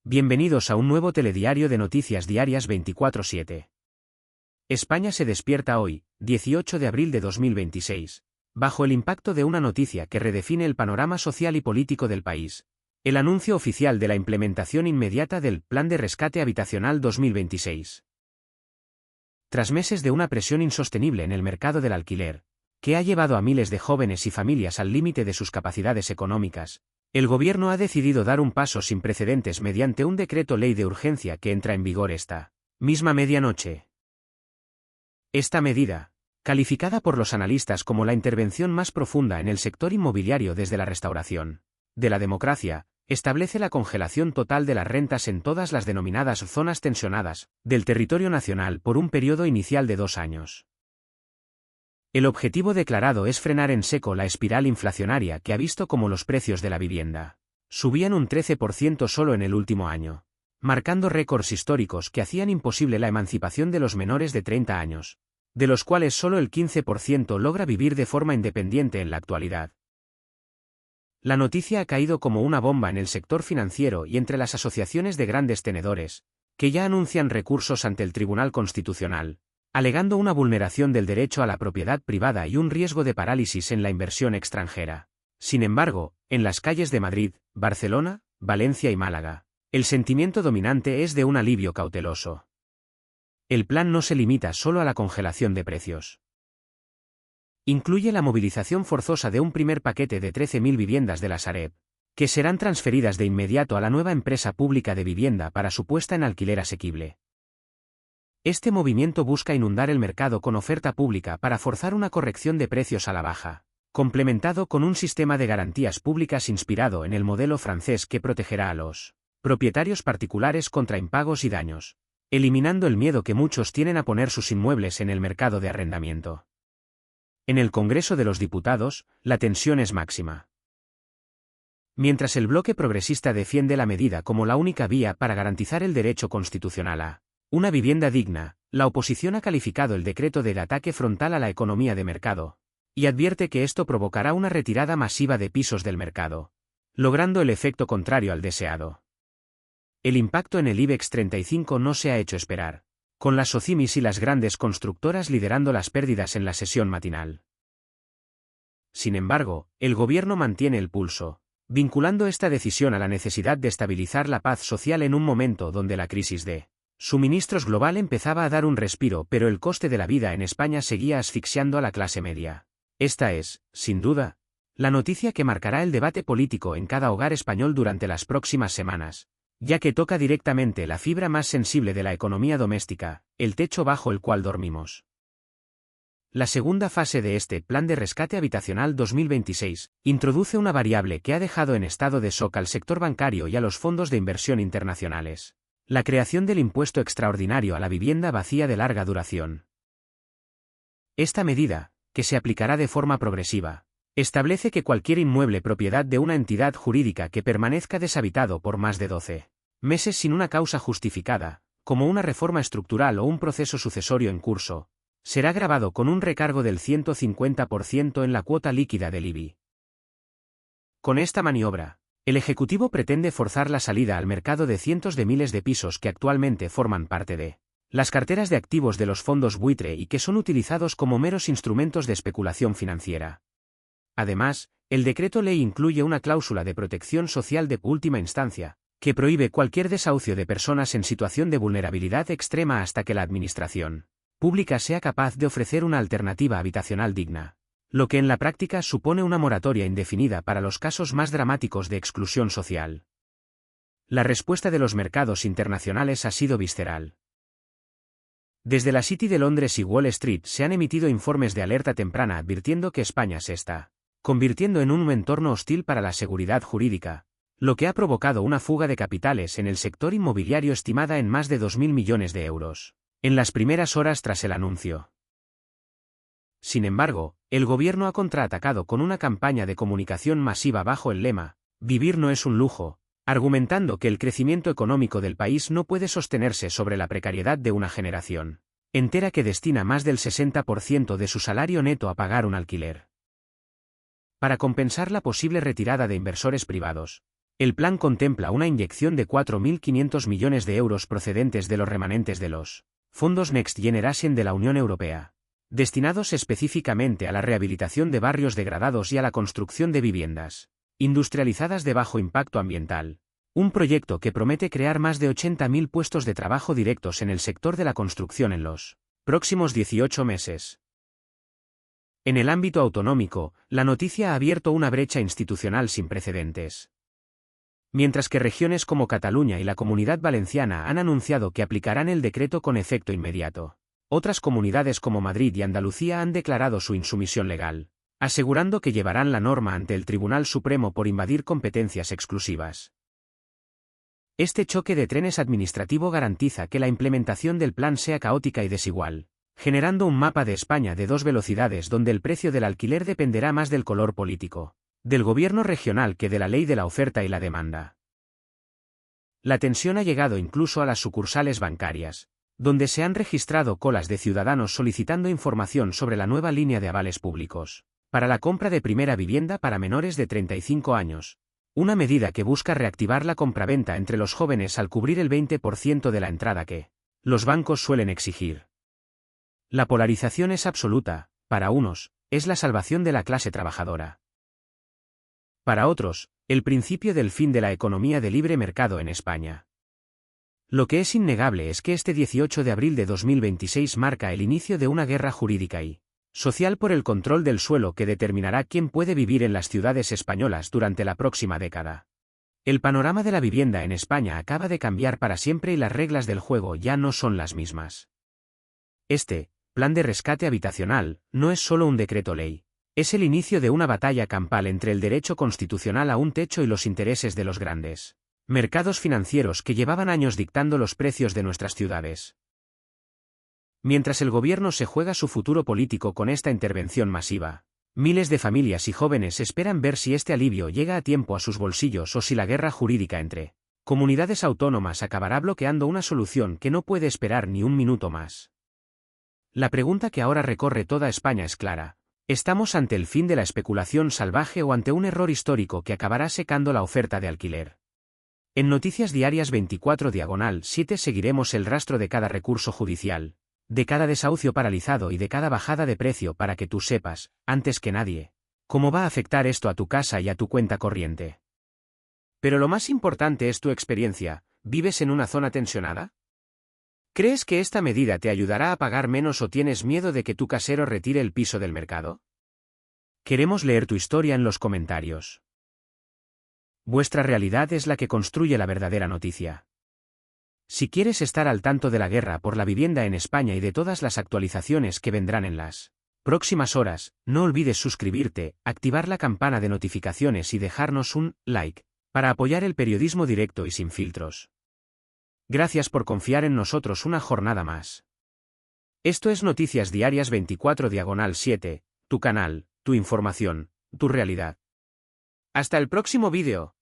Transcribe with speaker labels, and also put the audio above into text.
Speaker 1: Bienvenidos a un nuevo telediario de noticias diarias 24/7. España se despierta hoy, 18 de abril de 2026, bajo el impacto de una noticia que redefine el panorama social y político del país: el anuncio oficial de la implementación inmediata del Plan de Rescate Habitacional 2026. Tras meses de una presión insostenible en el mercado del alquiler, que ha llevado a miles de jóvenes y familias al límite de sus capacidades económicas, el Gobierno ha decidido dar un paso sin precedentes mediante un decreto ley de urgencia que entra en vigor esta misma medianoche. Esta medida, calificada por los analistas como la intervención más profunda en el sector inmobiliario desde la restauración de la democracia, establece la congelación total de las rentas en todas las denominadas zonas tensionadas del territorio nacional por un periodo inicial de 2 años. El objetivo declarado es frenar en seco la espiral inflacionaria que ha visto cómo los precios de la vivienda subían un 13% solo en el último año, marcando récords históricos que hacían imposible la emancipación de los menores de 30 años, de los cuales solo el 15% logra vivir de forma independiente en la actualidad. La noticia ha caído como una bomba en el sector financiero y entre las asociaciones de grandes tenedores, que ya anuncian recursos ante el Tribunal Constitucional, alegando una vulneración del derecho a la propiedad privada y un riesgo de parálisis en la inversión extranjera. Sin embargo, en las calles de Madrid, Barcelona, Valencia y Málaga, el sentimiento dominante es de un alivio cauteloso. El plan no se limita solo a la congelación de precios. Incluye la movilización forzosa de un primer paquete de 13.000 viviendas de la Sareb, que serán transferidas de inmediato a la nueva empresa pública de vivienda para su puesta en alquiler asequible. Este movimiento busca inundar el mercado con oferta pública para forzar una corrección de precios a la baja, complementado con un sistema de garantías públicas inspirado en el modelo francés que protegerá a los propietarios particulares contra impagos y daños, eliminando el miedo que muchos tienen a poner sus inmuebles en el mercado de arrendamiento. En el Congreso de los Diputados, la tensión es máxima. Mientras el bloque progresista defiende la medida como la única vía para garantizar el derecho constitucional a una vivienda digna, la oposición ha calificado el decreto de ataque frontal a la economía de mercado, y advierte que esto provocará una retirada masiva de pisos del mercado, logrando el efecto contrario al deseado. El impacto en el IBEX 35 no se ha hecho esperar, con las SOCIMIs y las grandes constructoras liderando las pérdidas en la sesión matinal. Sin embargo, el Gobierno mantiene el pulso, vinculando esta decisión a la necesidad de estabilizar la paz social en un momento donde la crisis de suministros global empezaba a dar un respiro, pero el coste de la vida en España seguía asfixiando a la clase media. Esta es, sin duda, la noticia que marcará el debate político en cada hogar español durante las próximas semanas, ya que toca directamente la fibra más sensible de la economía doméstica, el techo bajo el cual dormimos. La segunda fase de este Plan de Rescate Habitacional 2026 introduce una variable que ha dejado en estado de shock al sector bancario y a los fondos de inversión internacionales: la creación del impuesto extraordinario a la vivienda vacía de larga duración. Esta medida, que se aplicará de forma progresiva, establece que cualquier inmueble propiedad de una entidad jurídica que permanezca deshabitado por más de 12 meses sin una causa justificada, como una reforma estructural o un proceso sucesorio en curso, será gravado con un recargo del 150% en la cuota líquida del IBI. Con esta maniobra, el Ejecutivo pretende forzar la salida al mercado de cientos de miles de pisos que actualmente forman parte de las carteras de activos de los fondos buitre y que son utilizados como meros instrumentos de especulación financiera. Además, el decreto ley incluye una cláusula de protección social de última instancia, que prohíbe cualquier desahucio de personas en situación de vulnerabilidad extrema hasta que la administración pública sea capaz de ofrecer una alternativa habitacional digna, lo que en la práctica supone una moratoria indefinida para los casos más dramáticos de exclusión social. La respuesta de los mercados internacionales ha sido visceral. Desde la City de Londres y Wall Street se han emitido informes de alerta temprana advirtiendo que España se está convirtiendo en un entorno hostil para la seguridad jurídica, lo que ha provocado una fuga de capitales en el sector inmobiliario estimada en más de 2.000 millones de euros, en las primeras horas tras el anuncio. Sin embargo, el Gobierno ha contraatacado con una campaña de comunicación masiva bajo el lema «Vivir no es un lujo», argumentando que el crecimiento económico del país no puede sostenerse sobre la precariedad de una generación entera que destina más del 60% de su salario neto a pagar un alquiler. Para compensar la posible retirada de inversores privados, El plan contempla una inyección de 4.500 millones de euros procedentes de los remanentes de los fondos Next Generation de la Unión Europea, destinados específicamente a la rehabilitación de barrios degradados y a la construcción de viviendas industrializadas de bajo impacto ambiental. Un proyecto que promete crear más de 80.000 puestos de trabajo directos en el sector de la construcción en los próximos 18 meses. En el ámbito autonómico, la noticia ha abierto una brecha institucional sin precedentes. Mientras que regiones como Cataluña y la Comunidad Valenciana han anunciado que aplicarán el decreto con efecto inmediato, otras comunidades como Madrid y Andalucía han declarado su insumisión legal, asegurando que llevarán la norma ante el Tribunal Supremo por invadir competencias exclusivas. Este choque de trenes administrativo garantiza que la implementación del plan sea caótica y desigual, generando un mapa de España de dos velocidades donde el precio del alquiler dependerá más del color político del gobierno regional que de la ley de la oferta y la demanda. La tensión ha llegado incluso a las sucursales bancarias, donde se han registrado colas de ciudadanos solicitando información sobre la nueva línea de avales públicos para la compra de primera vivienda para menores de 35 años, una medida que busca reactivar la compraventa entre los jóvenes al cubrir el 20% de la entrada que los bancos suelen exigir. La polarización es absoluta, para unos, es la salvación de la clase trabajadora. Para otros, el principio del fin de la economía de libre mercado en España. Lo que es innegable es que este 18 de abril de 2026 marca el inicio de una guerra jurídica y social por el control del suelo que determinará quién puede vivir en las ciudades españolas durante la próxima década. El panorama de la vivienda en España acaba de cambiar para siempre y las reglas del juego ya no son las mismas. Este plan de rescate habitacional no es solo un decreto ley. Es el inicio de una batalla campal entre el derecho constitucional a un techo y los intereses de los grandes mercados financieros que llevaban años dictando los precios de nuestras ciudades. Mientras el gobierno se juega su futuro político con esta intervención masiva, miles de familias y jóvenes esperan ver si este alivio llega a tiempo a sus bolsillos o si la guerra jurídica entre comunidades autónomas acabará bloqueando una solución que no puede esperar ni un minuto más. La pregunta que ahora recorre toda España es clara. ¿Estamos ante el fin de la especulación salvaje o ante un error histórico que acabará secando la oferta de alquiler? En Noticias Diarias 24/7 seguiremos el rastro de cada recurso judicial, de cada desahucio paralizado y de cada bajada de precio para que tú sepas, antes que nadie, cómo va a afectar esto a tu casa y a tu cuenta corriente. Pero lo más importante es tu experiencia. ¿Vives en una zona tensionada? ¿Crees que esta medida te ayudará a pagar menos o tienes miedo de que tu casero retire el piso del mercado? Queremos leer tu historia en los comentarios. Vuestra realidad es la que construye la verdadera noticia. Si quieres estar al tanto de la guerra por la vivienda en España y de todas las actualizaciones que vendrán en las próximas horas, no olvides suscribirte, activar la campana de notificaciones y dejarnos un like, para apoyar el periodismo directo y sin filtros. Gracias por confiar en nosotros una jornada más. Esto es Noticias Diarias 24/7, tu canal, tu información, tu realidad. Hasta el próximo vídeo.